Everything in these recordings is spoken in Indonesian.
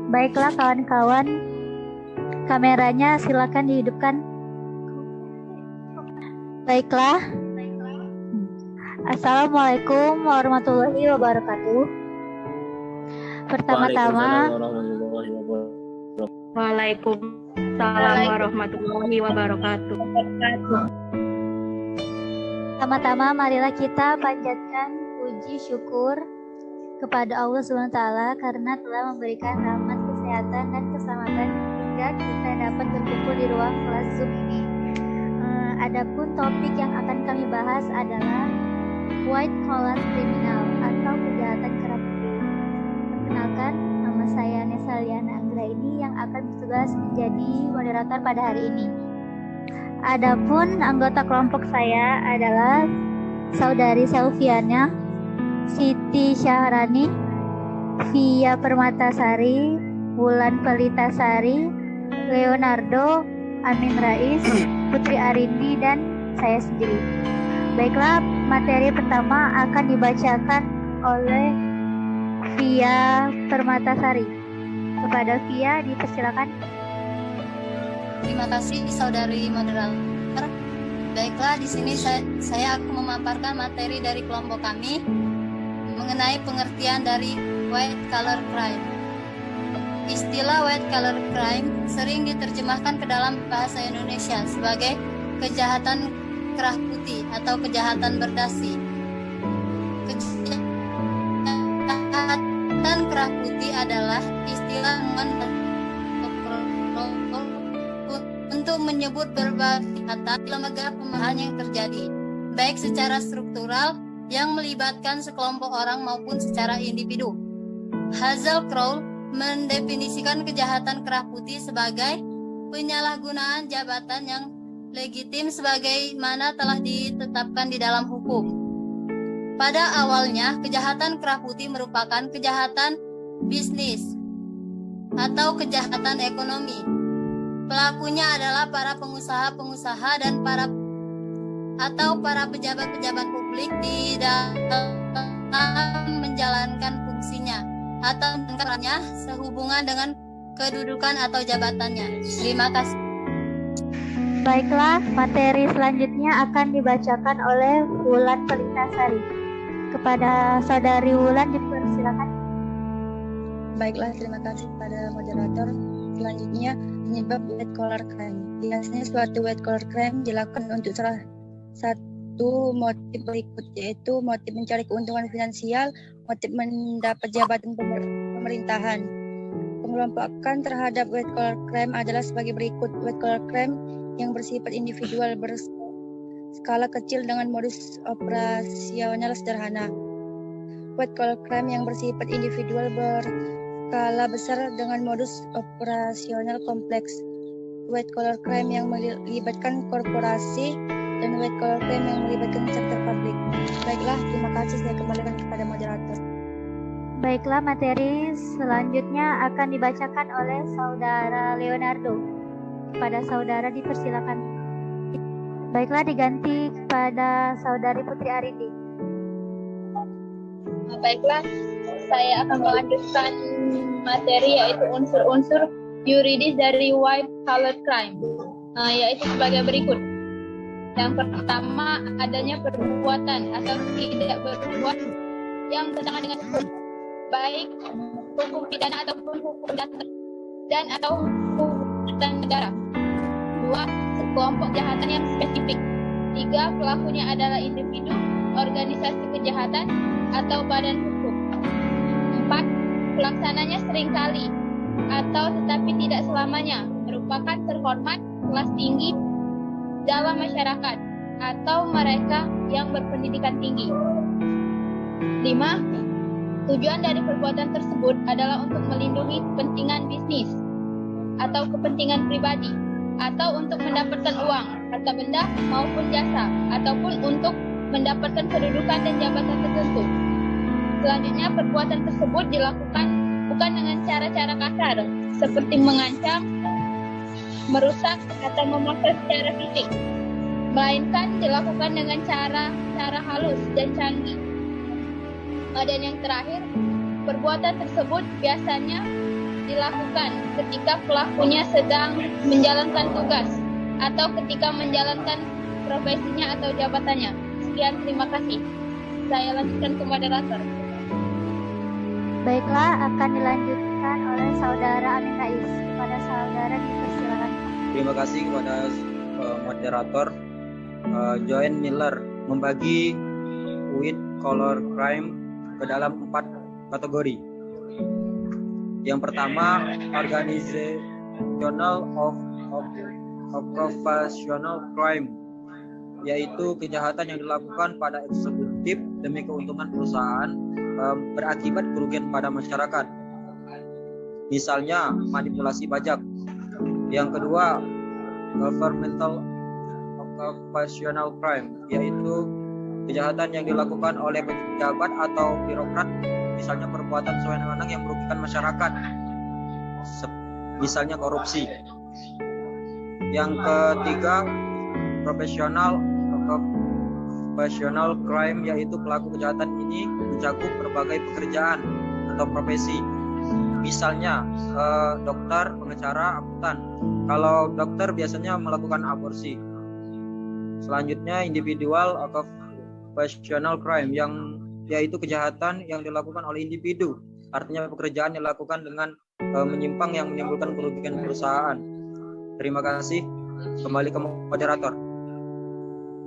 Baiklah kawan-kawan, kameranya silakan dihidupkan. Baiklah. Assalamualaikum warahmatullahi wabarakatuh. Pertama-tama, Waalaikumsalam warahmatullahi wabarakatuh. Pertama-tama marilah kita panjatkan puji syukur kepada Allah SWT karena telah memberikan rahmat kesehatan dan keselamatan hingga kita dapat berkumpul di ruang kelas Zoom ini. Adapun topik yang akan kami bahas adalah white collar criminal atau kejahatan kerah putih. Perkenalkan, nama saya Nesaliana Anggraini yang akan bertugas menjadi moderator pada hari ini. Adapun anggota kelompok saya adalah saudari Selviana, Siti Syahrani, Via Permatasari, Wulan Pelitasari, Leonardo, Amin Rais, Putri Arindi, dan saya sendiri. Baiklah, materi pertama akan dibacakan oleh Via Permatasari. Kepada Via, dipersilakan. Terima kasih saudari moderator. Baiklah, di sini saya akan memaparkan materi dari kelompok kami mengenai pengertian dari white collar crime. Istilah white collar crime sering diterjemahkan ke dalam bahasa Indonesia sebagai kejahatan kerah putih atau kejahatan berdasi. Kejahatan kerah putih adalah istilah untuk menyebut berbagai kata lembaga pemahaman yang terjadi, baik secara struktural yang melibatkan sekelompok orang maupun secara individu. Hazel Crowell mendefinisikan kejahatan kerah putih sebagai penyalahgunaan jabatan yang legitim sebagaimana telah ditetapkan di dalam hukum. Pada awalnya, kejahatan kerah putih merupakan kejahatan bisnis atau kejahatan ekonomi. Pelakunya adalah para pengusaha-pengusaha dan para pejabat-pejabat publik di dalam menjalankan fungsinya atau perannya sehubungan dengan kedudukan atau jabatannya. Terima kasih. Baiklah, materi selanjutnya akan dibacakan oleh Wulan Pelitasari. Kepada saudari Wulan, dipersilakan. Baiklah, terima kasih pada moderator. Selanjutnya, penyebab white collar crime. Biasanya suatu white collar crime dilakukan untuk salah satu motif berikut, yaitu motif mencari keuntungan finansial, motif mendapat jabatan pemerintahan. Pengelompokan terhadap white collar crime adalah sebagai berikut. White collar crime yang bersifat individual berskala kecil dengan modus operasional sederhana. White collar crime yang bersifat individual berskala besar dengan modus operasional kompleks. White collar crime yang melibatkan korporasi dan white collar crime yang melibatkan sektor publik. Baiklah, terima kasih, saya kembalikan kepada moderator. Baiklah, materi selanjutnya akan dibacakan oleh saudara Leonardo. Kepada saudara dipersilakan. Baiklah, diganti kepada saudari Putri Arindi. Baiklah, saya akan melanjutkan materi yaitu unsur-unsur yuridis dari white collar crime, yaitu sebagai berikut. Yang pertama, adanya perbuatan atau tidak berbuat yang bertentangan dengan hukum, baik hukum pidana ataupun hukum dasar dan atau hukum negara. 2. Sekelompok kejahatan yang spesifik. 3. Pelakunya adalah individu, organisasi kejahatan, atau badan hukum. 4. Pelaksananya seringkali atau tetapi tidak selamanya merupakan terhormat, kelas tinggi dalam masyarakat, atau mereka yang berpendidikan tinggi. 5. Tujuan dari perbuatan tersebut adalah untuk melindungi kepentingan bisnis atau kepentingan pribadi, atau untuk mendapatkan uang, harta benda maupun jasa, ataupun untuk mendapatkan kedudukan dan jabatan tertentu. Selanjutnya, perbuatan tersebut dilakukan bukan dengan cara-cara kasar, seperti mengancam, merusak, atau memaksa secara fisik, melainkan dilakukan dengan cara halus dan canggih. Dan yang terakhir, perbuatan tersebut biasanya dilakukan ketika pelakunya sedang menjalankan tugas atau ketika menjalankan profesinya atau jabatannya. Sekian, terima kasih. Saya lanjutkan ke moderator. Baiklah, akan dilanjutkan oleh saudara Amin Rais. Kepada saudara dipersilakan. Terima kasih kepada moderator. Joanne Miller membagi white collar crime ke dalam 4 kategori. Yang pertama, organizational of professional crime, yaitu kejahatan yang dilakukan pada eksekutif demi keuntungan perusahaan berakibat kerugian pada masyarakat. Misalnya manipulasi pajak. Yang kedua, governmental professional crime, yaitu kejahatan yang dilakukan oleh pejabat atau birokrat, misalnya perbuatan sewenang-wenang yang merugikan masyarakat, misalnya korupsi. Yang ketiga, professional crime, yaitu pelaku kejahatan ini mencakup berbagai pekerjaan atau profesi, misalnya dokter, pengacara, akuntan. Kalau dokter biasanya melakukan aborsi. Selanjutnya, individual professional crime, yaitu kejahatan yang dilakukan oleh individu, artinya pekerjaan yang dilakukan dengan menyimpang yang menimbulkan kerugian perusahaan. Terima kasih. Kembali ke moderator.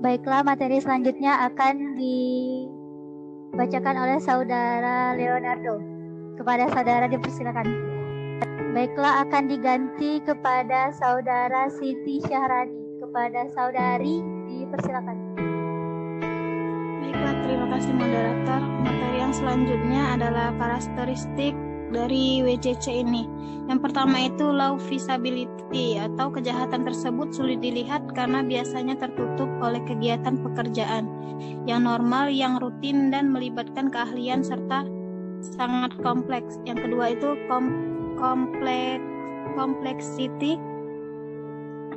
Baiklah, materi selanjutnya akan dibacakan oleh saudara Leonardo. Kepada saudara dipersilakan. Baiklah, akan diganti kepada saudara Siti Syahrani. Kepada saudari dipersilakan. Baiklah, terima kasih moderator. Materi yang selanjutnya adalah karakteristik dari WCC ini. Yang pertama itu low visibility, atau kejahatan tersebut sulit dilihat karena biasanya tertutup oleh kegiatan pekerjaan yang normal, yang rutin dan melibatkan keahlian serta sangat kompleks. Yang kedua itu complexity.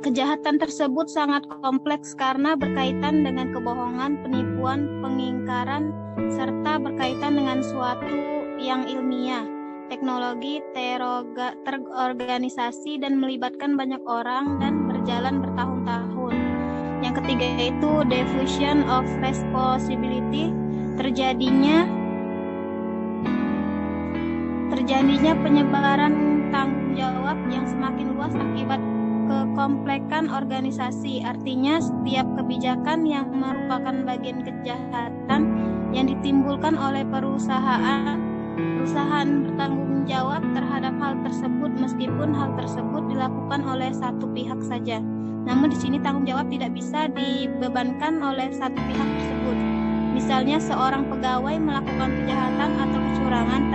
Kejahatan tersebut sangat kompleks karena berkaitan dengan kebohongan, penipuan, pengingkaran, serta berkaitan dengan suatu yang ilmiah, teknologi, terorganisasi, dan melibatkan banyak orang dan berjalan bertahun-tahun. Yang ketiga itu diffusion of responsibility, terjadinya penyebaran tanggung jawab yang semakin luas akibat kekomplekan organisasi. Artinya setiap kebijakan yang merupakan bagian kejahatan yang ditimbulkan oleh perusahaan bertanggung jawab terhadap hal tersebut, meskipun hal tersebut dilakukan oleh satu pihak saja. Namun di sini tanggung jawab tidak bisa dibebankan oleh satu pihak tersebut. Misalnya seorang pegawai melakukan kejahatan atau kecurangan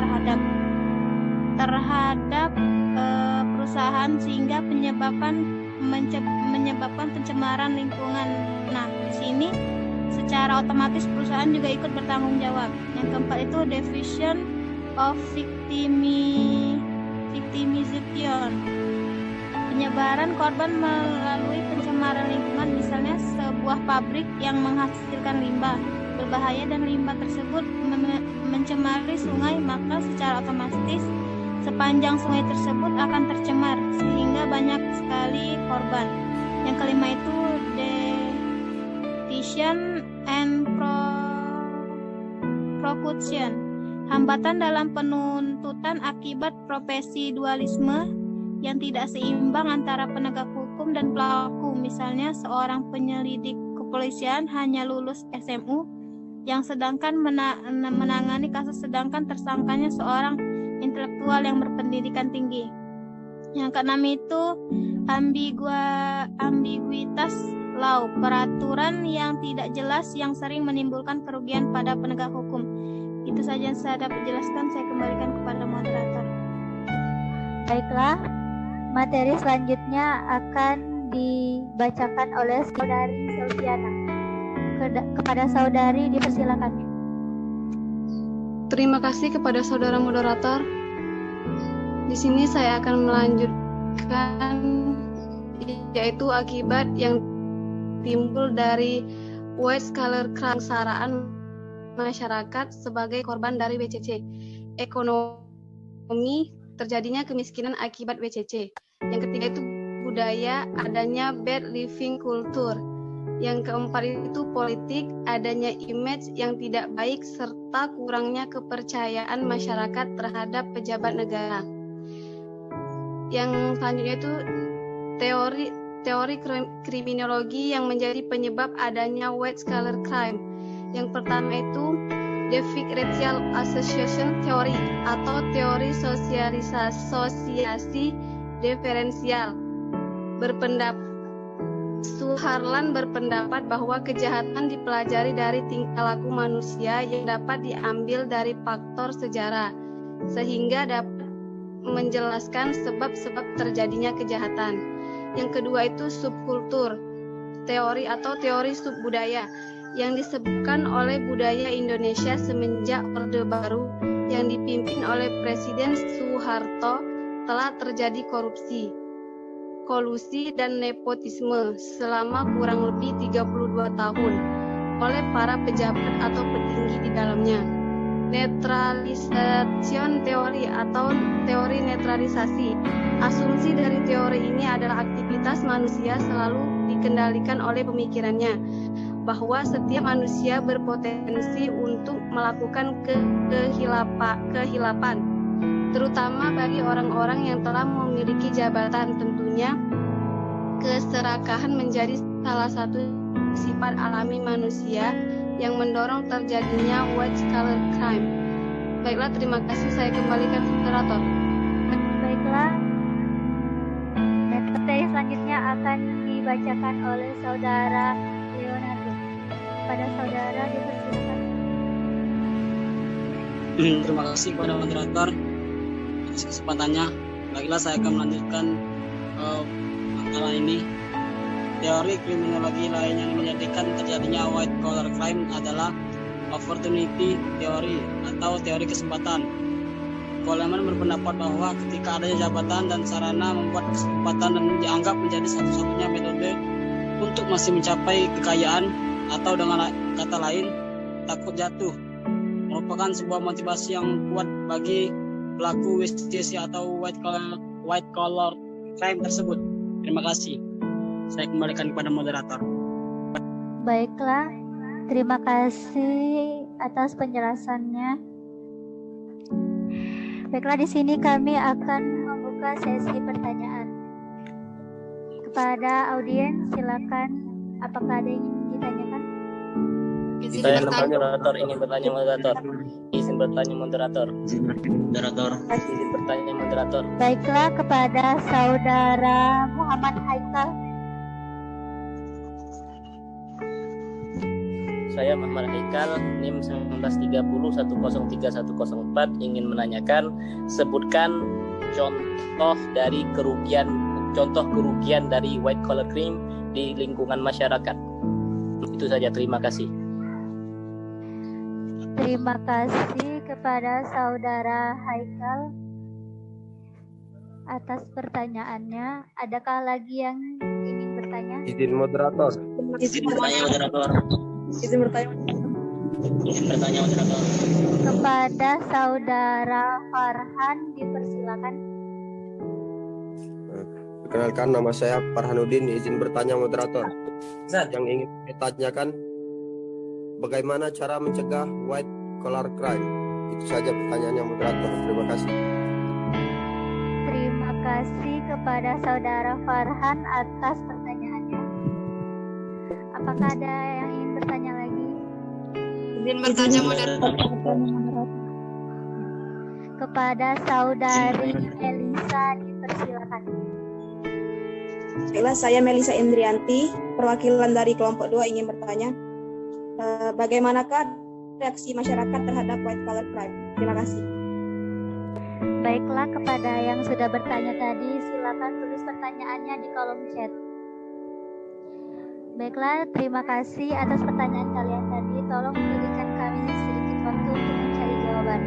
terhadap perusahaan sehingga menyebabkan pencemaran lingkungan. Nah, di sini secara otomatis perusahaan juga ikut bertanggung jawab. Yang keempat itu diffusion of victimization, penyebaran korban melalui pencemaran lingkungan, misalnya sebuah pabrik yang menghasilkan limbah berbahaya dan limbah tersebut mencemari sungai, maka secara otomatis sepanjang sungai tersebut akan tercemar sehingga banyak sekali korban. Yang kelima itu decision and prosecution, hambatan dalam penuntutan akibat profesi dualisme yang tidak seimbang antara penegak hukum dan pelaku. Misalnya seorang penyelidik kepolisian hanya lulus SMU yang sedangkan menangani kasus, sedangkan tersangkanya seorang intelektual yang berpendidikan tinggi. Yang keenam itu ambiguitas law, peraturan yang tidak jelas yang sering menimbulkan kerugian pada penegak hukum. Itu saja yang saya dapat jelaskan. Saya kembalikan kepada moderator. Baiklah, materi selanjutnya akan dibacakan oleh saudari Selviana. Kepada saudari dipersilakan. Terima kasih kepada saudara moderator. Di sini saya akan melanjutkan, yaitu akibat yang timbul dari white collar crime, kesengsaraan masyarakat sebagai korban dari BCC. Ekonomi terjadinya kemiskinan akibat WCC. Yang ketiga itu budaya, adanya bad living culture. Yang keempat itu politik, adanya image yang tidak baik serta kurangnya kepercayaan masyarakat terhadap pejabat negara. Yang selanjutnya itu teori kriminologi yang menjadi penyebab adanya white collar crime. Yang pertama itu Differential Association Theory atau teori sosiasi diferensial. Suharlan berpendapat bahwa kejahatan dipelajari dari tingkah laku manusia yang dapat diambil dari faktor sejarah, sehingga dapat menjelaskan sebab-sebab terjadinya kejahatan. Yang kedua itu subkultur, teori atau teori subbudaya, yang disebutkan oleh budaya Indonesia semenjak Orde Baru yang dipimpin oleh Presiden Soeharto telah terjadi korupsi, kolusi, dan nepotisme selama kurang lebih 32 tahun oleh para pejabat atau petinggi di dalamnya. Neutralization teori atau teori netralisasi. Asumsi dari teori ini adalah aktivitas manusia selalu dikendalikan oleh pemikirannya, bahwa setiap manusia berpotensi untuk melakukan kehilapan, terutama bagi orang-orang yang telah memiliki jabatan. Tentunya keserakahan menjadi salah satu sifat alami manusia yang mendorong terjadinya white collar crime. Baiklah, terima kasih. Saya kembalikan ke moderator. Baiklah, materi selanjutnya akan dibacakan oleh saudara Leonardo. Pada saudara dipersilakan. Terima kasih kepada moderator atas kesempatannya. Baiklah, saya akan melanjutkan antara ini. Teori kriminologi lain yang menjadikan terjadinya white collar crime adalah opportunity theory atau teori kesempatan. Coleman berpendapat bahwa ketika adanya jabatan dan sarana membuat kesempatan dan dianggap menjadi satu-satunya metode untuk masih mencapai kekayaan, atau dengan kata lain takut jatuh, merupakan sebuah motivasi yang kuat bagi pelaku WCC atau white collar crime tersebut. Terima kasih. Saya kembalikan kepada moderator. Baiklah, terima kasih atas penjelasannya. Baiklah, di sini kami akan membuka sesi pertanyaan. Kepada audiens, silakan. Apakah ada yang ingin ditanyakan? Saya moderator ingin bertanya moderator. Izin bertanya moderator. Izin bertanya moderator. Baiklah, kepada saudara Muhammad Haikal. Saya Muhammad Haikal, NIM 1930103104, ingin menanyakan, sebutkan contoh kerugian dari white collar crime di lingkungan masyarakat. Itu saja, terima kasih. Terima kasih kepada saudara Haikal atas pertanyaannya. Adakah lagi yang ingin bertanya? Izin moderator. Izin bertanya moderator. Kepada saudara Farhan dipersilakan. Perkenalkan, nama saya Farhanuddin, izin bertanya moderator. Yang ingin ditanyakan, bagaimana cara mencegah white collar crime? Itu saja pertanyaannya moderator. Terima kasih. Terima kasih kepada saudara Farhan atas pertanyaannya. Apakah ada yang ingin bertanya lagi? Izin bertanya moderator. Kepada saudari Melisa dipersilakan. Baiklah, saya Melisa Indrianti, perwakilan dari kelompok 2 ingin bertanya, bagaimanakah reaksi masyarakat terhadap white collar crime? Terima kasih. Baiklah, kepada yang sudah bertanya tadi, silakan tulis pertanyaannya di kolom chat. Baiklah, terima kasih atas pertanyaan kalian tadi. Tolong berikan kami sedikit waktu untuk mencari jawaban.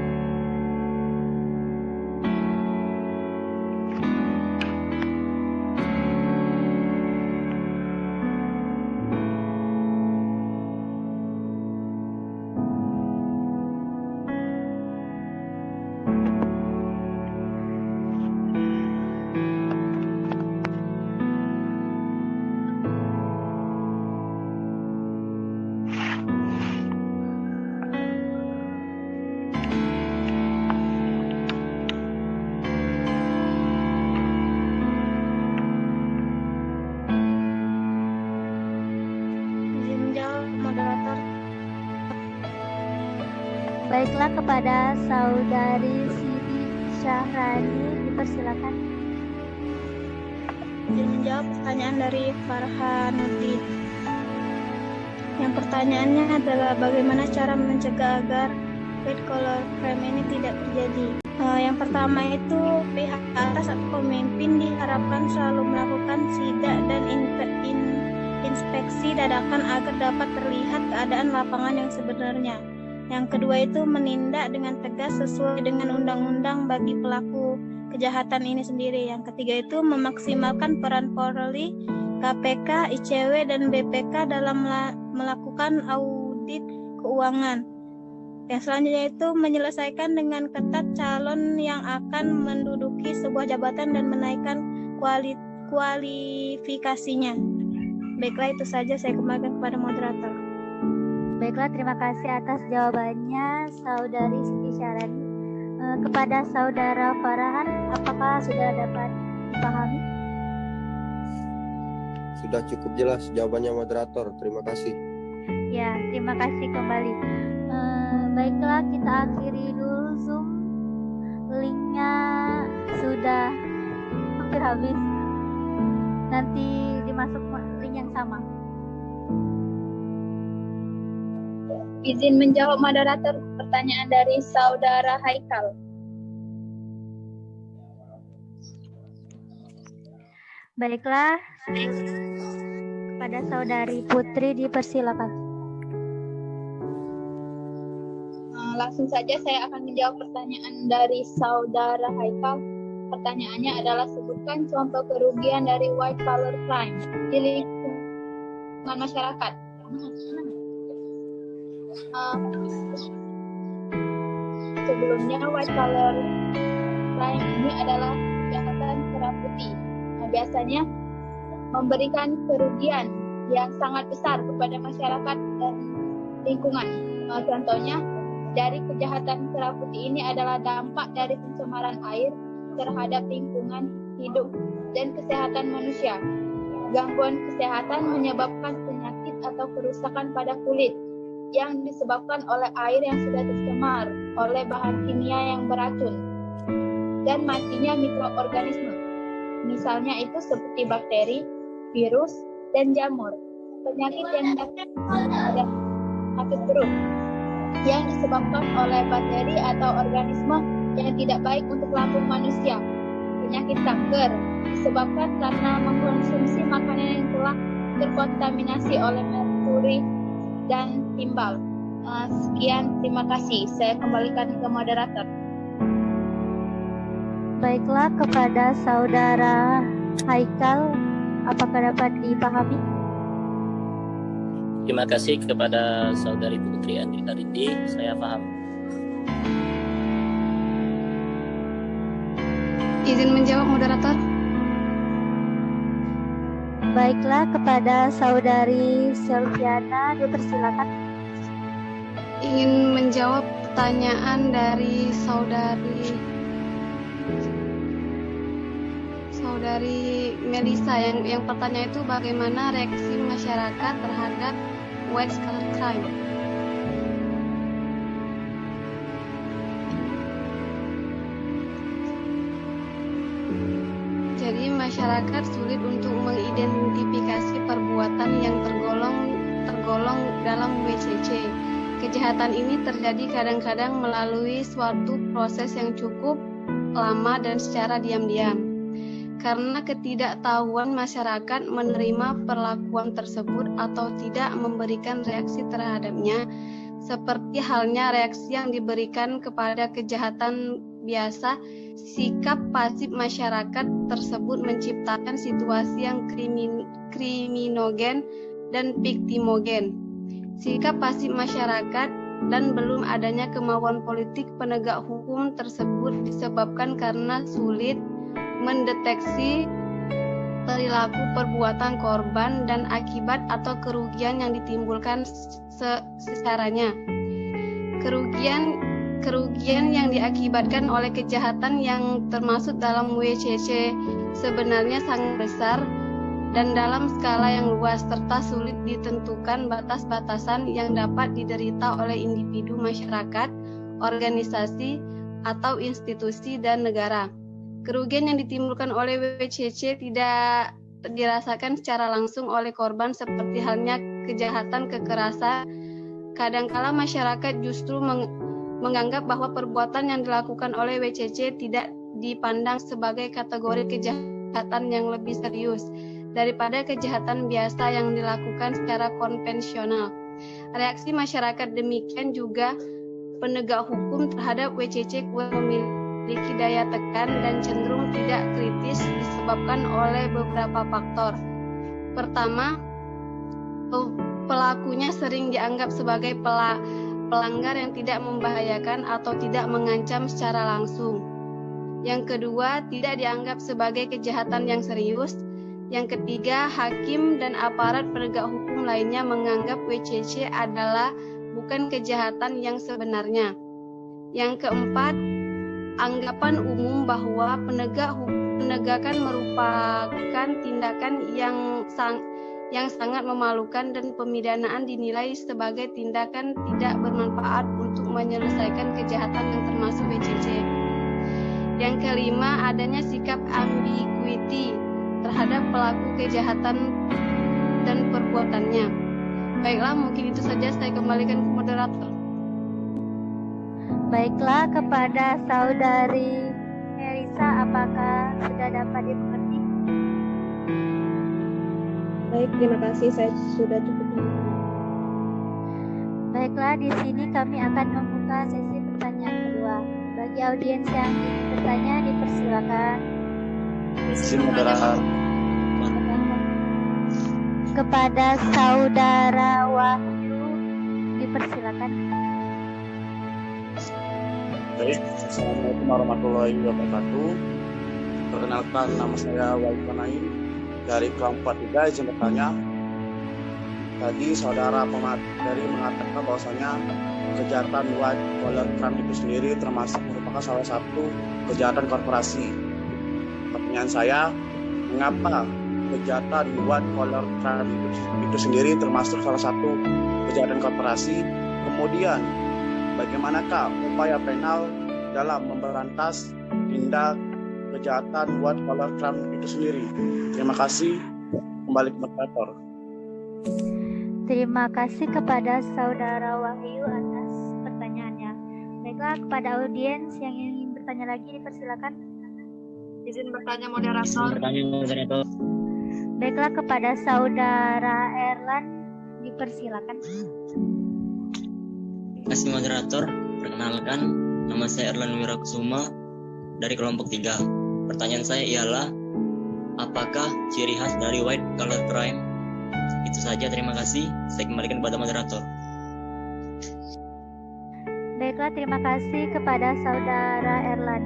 Baiklah, kepada saudari Siti Syahrani dipersilakan. Izin menjawab pertanyaan dari Farhanuddin. Yang pertanyaannya adalah bagaimana cara mencegah agar white collar crime ini tidak terjadi. Yang pertama itu pihak atas atau pemimpin diharapkan selalu melakukan sidak dan inspeksi dadakan agar dapat terlihat keadaan lapangan yang sebenarnya. Yang kedua itu menindak dengan tegas sesuai dengan undang-undang bagi pelaku kejahatan ini sendiri. Yang ketiga itu memaksimalkan peran Polri, KPK, ICW, dan BPK dalam melakukan audit keuangan. Yang selanjutnya itu menyelesaikan dengan ketat calon yang akan menduduki sebuah jabatan dan menaikkan kualifikasinya. Baiklah, itu saja, saya kembalikan kepada moderator. Baiklah, terima kasih atas jawabannya saudari Siti Syahrani. Kepada saudara Farhan, apakah sudah dapat dipahami? Sudah cukup jelas jawabannya moderator. Terima kasih. Ya, terima kasih kembali. Baiklah, kita akhiri dulu Zoom. Linknya sudah hampir habis. Nanti dimasuk link yang sama. Izin menjawab moderator pertanyaan dari saudara Haikal. Baiklah, kepada saudari Putri dipersilakan. Langsung saja saya akan menjawab pertanyaan dari saudara Haikal. Pertanyaannya adalah sebutkan contoh kerugian dari white collar crime di lingkungan masyarakat. Sebelumnya white collar crime ini adalah kejahatan kerah putih. Biasanya memberikan kerugian yang sangat besar kepada masyarakat dan lingkungan. Contohnya dari kejahatan kerah putih ini adalah dampak dari pencemaran air terhadap lingkungan hidup dan kesehatan manusia. Gangguan kesehatan menyebabkan penyakit atau kerusakan pada kulit yang disebabkan oleh air yang sudah tercemar oleh bahan kimia yang beracun dan matinya mikroorganisme. Misalnya itu seperti bakteri, virus, dan jamur. Penyakit yang ada sakit perut yang disebabkan oleh bakteri atau organisme yang tidak baik untuk lambung manusia. Penyakit kanker disebabkan karena mengkonsumsi makanan yang telah terkontaminasi oleh merkuri dan timbal. Sekian, terima kasih. Saya kembalikan ke moderator. Baiklah, kepada saudara Haikal, apakah dapat dipahami? Terima kasih kepada saudari Putri Andrita Rindi, saya paham. Izin menjawab moderator. Baiklah, kepada saudari Selviana dipersilakan. Ingin menjawab pertanyaan dari saudari Melisa yang pertanyaan itu bagaimana reaksi masyarakat terhadap white collar crime. Jadi masyarakat sulit untuk mengidentifikasi perbuatan yang tergolong dalam WCC. Kejahatan ini terjadi kadang-kadang melalui suatu proses yang cukup lama dan secara diam-diam. Karena ketidaktahuan masyarakat menerima perlakuan tersebut atau tidak memberikan reaksi terhadapnya, seperti halnya reaksi yang diberikan kepada kejahatan biasa, sikap pasif masyarakat tersebut menciptakan situasi yang kriminogen dan viktimogen. Sikap pasif masyarakat dan belum adanya kemauan politik penegak hukum tersebut disebabkan karena sulit mendeteksi perilaku perbuatan korban dan akibat atau kerugian yang ditimbulkan secaranya. Kerugian yang diakibatkan oleh kejahatan yang termasuk dalam WCC sebenarnya sangat besar dan dalam skala yang luas serta sulit ditentukan batas-batasan yang dapat diderita oleh individu masyarakat, organisasi, atau institusi dan negara. Kerugian yang ditimbulkan oleh WCC tidak dirasakan secara langsung oleh korban seperti halnya kejahatan kekerasan. Kadangkala masyarakat justru menganggap bahwa perbuatan yang dilakukan oleh WCC tidak dipandang sebagai kategori kejahatan yang lebih serius daripada kejahatan biasa yang dilakukan secara konvensional. Reaksi masyarakat demikian juga penegak hukum terhadap WCC memiliki daya tekan dan cenderung tidak kritis disebabkan oleh beberapa faktor. Pertama, pelakunya sering dianggap sebagai pelanggar yang tidak membahayakan atau tidak mengancam secara langsung. Yang kedua, tidak dianggap sebagai kejahatan yang serius. Yang ketiga, hakim dan aparat penegak hukum lainnya menganggap WCC adalah bukan kejahatan yang sebenarnya. Yang keempat, anggapan umum bahwa penegakan merupakan tindakan yang sangat memalukan dan pemidanaan dinilai sebagai tindakan tidak bermanfaat untuk menyelesaikan kejahatan yang termasuk WCC. Yang kelima, adanya sikap ambiguity terhadap pelaku kejahatan dan perbuatannya. Baiklah, mungkin itu saja, saya kembalikan ke moderator. Baiklah, kepada saudari Melisa, apakah sudah dapat dimengerti? Baik, terima kasih. Saya sudah cukup. Baiklah, di sini kami akan membuka sesi pertanyaan kedua. Bagi audiens yang ingin bertanya, dipersilakan. Kepada saudara Wahyu, dipersilakan. Baik, Assalamualaikum warahmatullahi wabarakatuh. Perkenalkan, nama saya Wahyu Panaim dari kelompok 3, izin bertanya. Tadi saudara pemateri mengatakan bahwasanya kejahatan white collar crime itu sendiri merupakan salah satu kejahatan korporasi. Pertanyaan saya, mengapa kejahatan white collar crime itu sendiri termasuk salah satu kejahatan korporasi? Kemudian, bagaimanakah upaya penal dalam memberantas tindak kejahatan white collar crime itu sendiri? Terima kasih. Kembali ke moderator. Terima kasih kepada saudara Wahyu atas pertanyaannya. Baiklah, kepada audiens yang ingin bertanya lagi, dipersilakan. Izin bertanya moderator. Baiklah, kepada saudara Erlan, dipersilakan. Terima kasih moderator. Perkenalkan, nama saya Erlan Wirakusuma dari kelompok 3. Pertanyaan saya ialah, apakah ciri khas dari white collar crime? Itu saja, terima kasih. Saya kembalikan kepada moderator. Baiklah, terima kasih kepada saudara Erlan.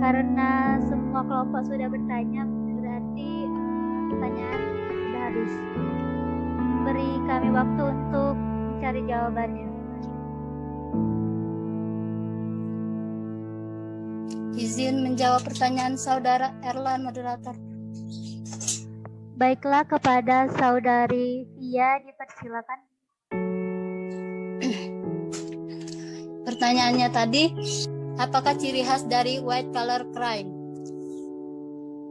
Karena semua kelompok sudah bertanya, berarti pertanyaan sudah habis. Beri kami waktu untuk mencari jawabannya. Izin menjawab pertanyaan saudara Erlan, moderator. Baiklah, kepada saudari Via, dipersilakan. Pertanyaannya tadi, apakah ciri khas dari white collar crime?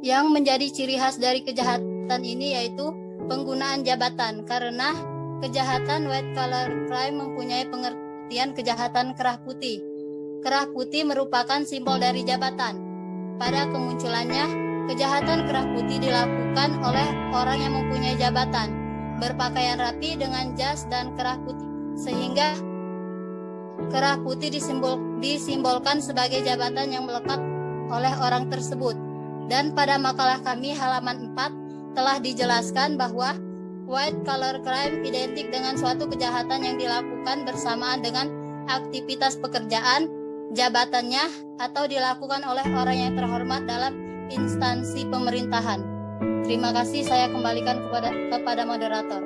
Yang menjadi ciri khas dari kejahatan ini yaitu penggunaan jabatan, karena kejahatan white collar crime mempunyai pengertian kejahatan kerah putih. Kerah putih merupakan simbol dari jabatan. Pada kemunculannya, kejahatan kerah putih dilakukan oleh orang yang mempunyai jabatan, berpakaian rapi dengan jas dan kerah putih, sehingga kerah putih disimbolkan sebagai jabatan yang melekat oleh orang tersebut. Dan pada makalah kami halaman 4 telah dijelaskan bahwa white collar crime identik dengan suatu kejahatan yang dilakukan bersamaan dengan aktivitas pekerjaan, jabatannya, atau dilakukan oleh orang yang terhormat dalam instansi pemerintahan. Terima kasih, saya kembalikan kepada moderator.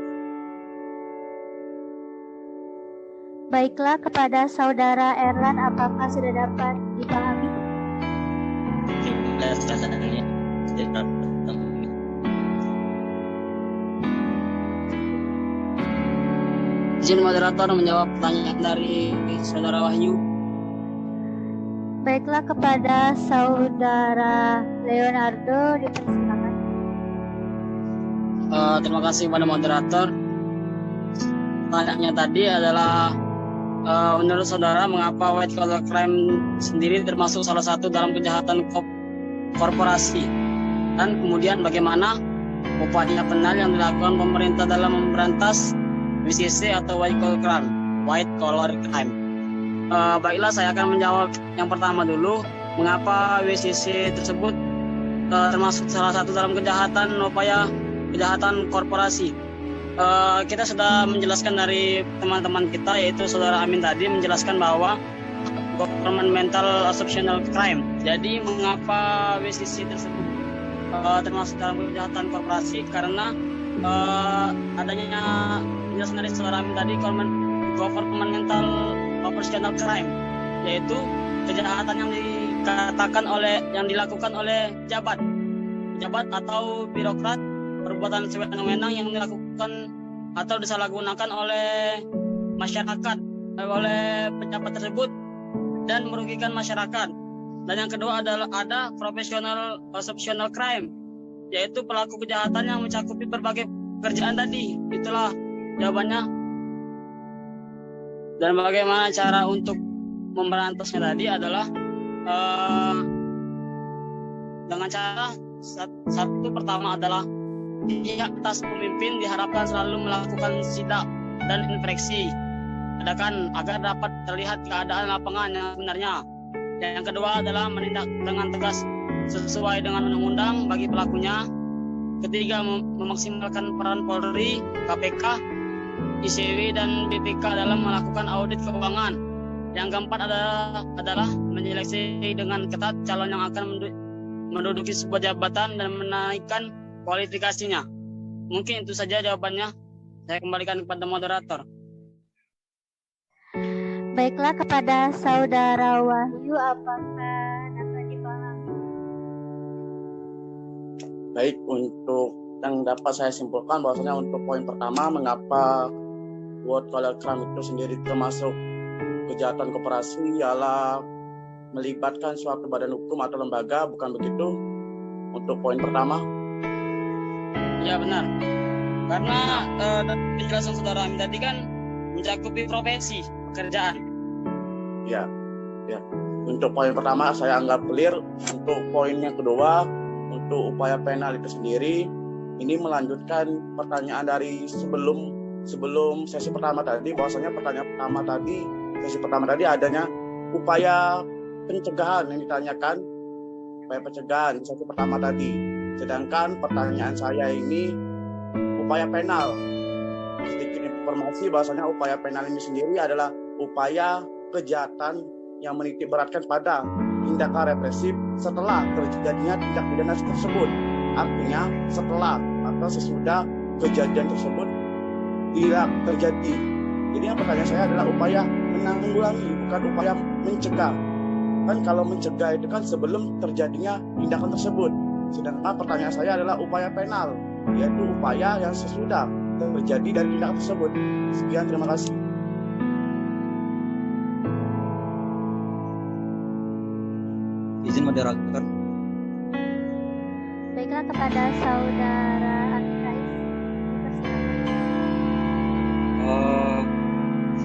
Baiklah, kepada saudara Erlan, apakah sudah dapat dipahami? Izin moderator menjawab pertanyaan dari saudara Wahyu. Baiklah, kepada Saudara Leonardo dipersilakan. Terima kasih kepada moderator. Pertanyaannya tadi adalah menurut saudara mengapa white collar crime sendiri termasuk salah satu dalam kejahatan korporasi, dan kemudian bagaimana upaya penal yang dilakukan pemerintah dalam memberantas WCC atau white collar crime. Baiklah, saya akan menjawab yang pertama dulu. Mengapa WCC tersebut termasuk salah satu dalam kejahatan korporasi? Kita sudah menjelaskan dari teman-teman kita, yaitu saudara Amin tadi menjelaskan bahwa governmental exceptional crime. Jadi mengapa WCC tersebut termasuk dalam kejahatan korporasi? Karena adanya penjelasan dari saudara Amin tadi, governmental operational crime, yaitu kejahatan yang dilakukan oleh pejabat atau birokrat, perbuatan sewenang-wenang yang dilakukan atau disalahgunakan oleh masyarakat, oleh pejabat tersebut dan merugikan masyarakat. Dan yang kedua adalah ada professional exceptional crime, yaitu pelaku kejahatan yang mencakupi berbagai pekerjaan tadi. Itulah jawabannya. Dan bagaimana cara untuk memberantasnya tadi adalah dengan cara satu pertama adalah pihak atas pemimpin diharapkan selalu melakukan sidak dan inspeksi agar dapat terlihat keadaan lapangan yang sebenarnya. Yang kedua adalah menindak dengan tegas sesuai dengan undang-undang bagi pelakunya. Ketiga, memaksimalkan peran Polri, KPK, ICW dan BPK dalam melakukan audit keuangan. Yang keempat adalah menyeleksi dengan ketat calon yang akan menduduki sebuah jabatan dan menaikkan kualifikasinya. Mungkin itu saja jawabannya. Saya kembalikan kepada moderator. Baiklah, kepada Saudara Wahyu, apakah dapat dipahami? Baik, untuk yang dapat saya simpulkan bahwasanya untuk poin pertama, mengapa white collar crime itu sendiri termasuk kejahatan koperasi ialah melibatkan suatu badan hukum atau lembaga, bukan begitu? Untuk poin pertama. Ya, benar. Karena penjelasan saudara Amin tadi kan mencakupi profesi pekerjaan. Ya. Untuk poin pertama saya anggap clear. Untuk poin yang kedua, untuk upaya penal itu sendiri, ini melanjutkan pertanyaan dari sebelum sesi pertama tadi, bahwasanya sesi pertama tadi adanya upaya pencegahan yang ditanyakan, upaya pencegahan sesi pertama tadi. Sedangkan pertanyaan saya ini upaya penal. Sedikit informasi bahwasanya upaya penal ini sendiri adalah upaya kejahatan yang menitik beratkan pada tindakan represif setelah terjadinya tindak pidana tersebut. Artinya setelah atau sesudah kejadian tersebut tidak terjadi. Jadi yang pertanyaan saya adalah upaya menanggulangi, bukan upaya mencegah. Kan kalau mencegah itu kan sebelum terjadinya tindakan tersebut. Sedangkan pertanyaan saya adalah upaya penal, yaitu upaya yang sesudah terjadi dari tindakan tersebut. Sekian, terima kasih. Izin moderator. Baiklah, kepada Saudara Amin Rais.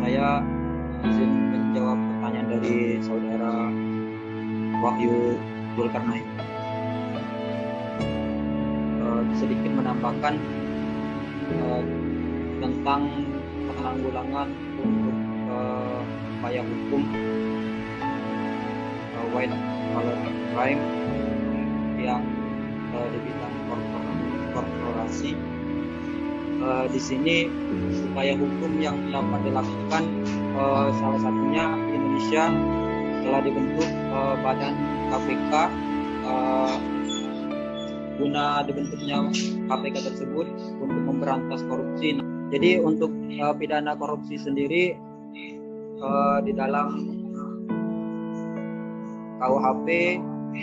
Saya izin menjawab pertanyaan dari Saudara Wahyu Zulkarnain. Sedikit menambahkan tentang penanggulangan untuk upaya hukum white collar crime yang di bidang korporasi. Di sini upaya hukum yang dapat dilakukan salah satunya di Indonesia telah dibentuk badan KPK. Guna dibentuknya KPK tersebut untuk memberantas korupsi. Jadi untuk pidana korupsi sendiri di dalam KUHP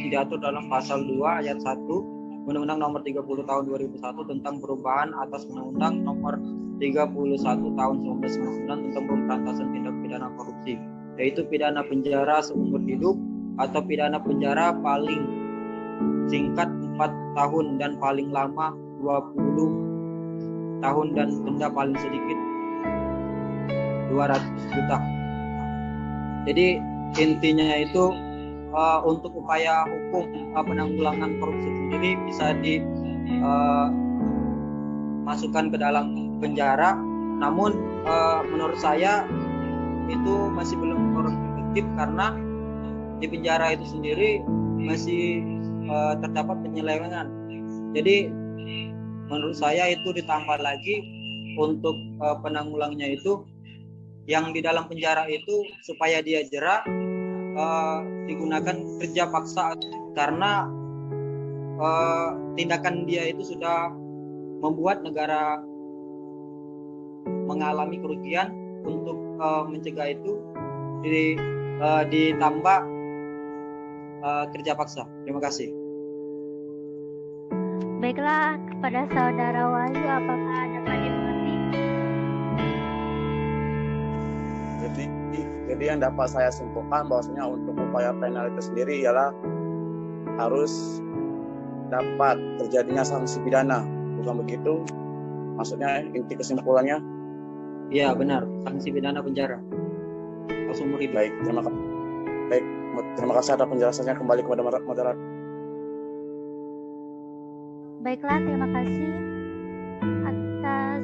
diatur dalam pasal 2 ayat 1 Undang-Undang Nomor 30 Tahun 2001 tentang perubahan atas Undang-Undang Nomor 31 Tahun 1999 tentang pemberantasan tindak pidana korupsi, yaitu pidana penjara seumur hidup atau pidana penjara paling singkat 4 tahun dan paling lama 20 tahun dan denda paling sedikit 200 juta. Jadi intinya itu untuk upaya hukum penanggulangan korupsi sendiri bisa dimasukkan ke dalam penjara. Namun menurut saya itu masih belum efektif karena di penjara itu sendiri masih terdapat penyelewengan. Jadi menurut saya itu ditambah lagi untuk penanggulangannya itu yang di dalam penjara itu supaya dia jera digunakan kerja paksa karena tindakan dia itu sudah membuat negara mengalami kerugian. Untuk mencegah itu ditambah kerja paksa. Terima kasih. Baiklah, kepada Saudara Wahyu, apakah dapat dimengerti? Jadi yang dapat saya simpulkan bahwasanya untuk upaya penalti sendiri ialah harus dapat terjadinya sanksi pidana, bukan begitu? Maksudnya inti kesimpulannya? Iya benar, sanksi pidana penjara seumur hidup. Baik, terima kasih atas penjelasannya. Kembali kepada moderator. Baiklah, terima kasih atas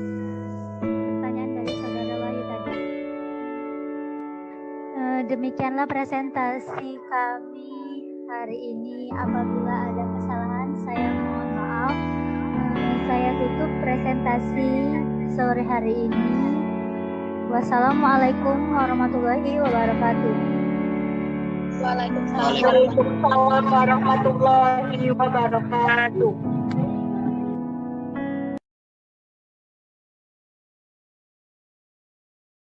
pertanyaan dari Saudara Wahyu tadi. Demikianlah presentasi kami hari ini. Apabila ada kesalahan, saya mohon maaf. Saya tutup presentasi sore hari ini. Wassalamualaikum warahmatullahi wabarakatuh. Waalaikumsalam warahmatullahi wabarakatuh.